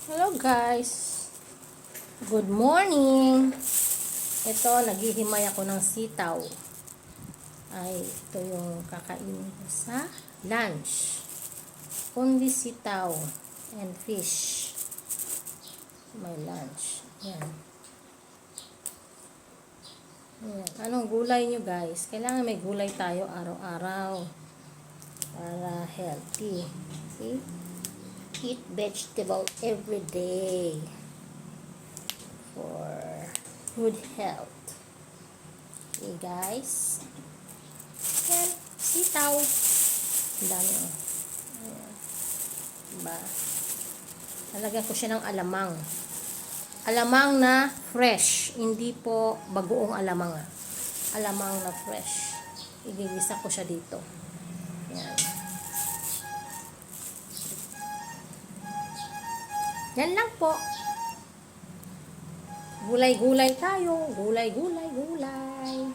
Hello guys, good morning. Ito, naghihimay ako ng sitaw. Ito yung kakainin ko sa lunch. Only sitaw and fish. My lunch. Yan. Anong gulay nyo guys? Kailangan may gulay tayo araw-araw para healthy. See? Eat vegetable every day for good health. Okay guys. Yan, sitaw. Ang dami oh. Ayan. Diba? Lalagyan ko siya ng alamang. Alamang na fresh. Hindi po bagoong alamang. Alamang na fresh. Igigisa ko siya dito. Yan. Yan lang po. Gulay-gulay tayo. Gulay-gulay-gulay.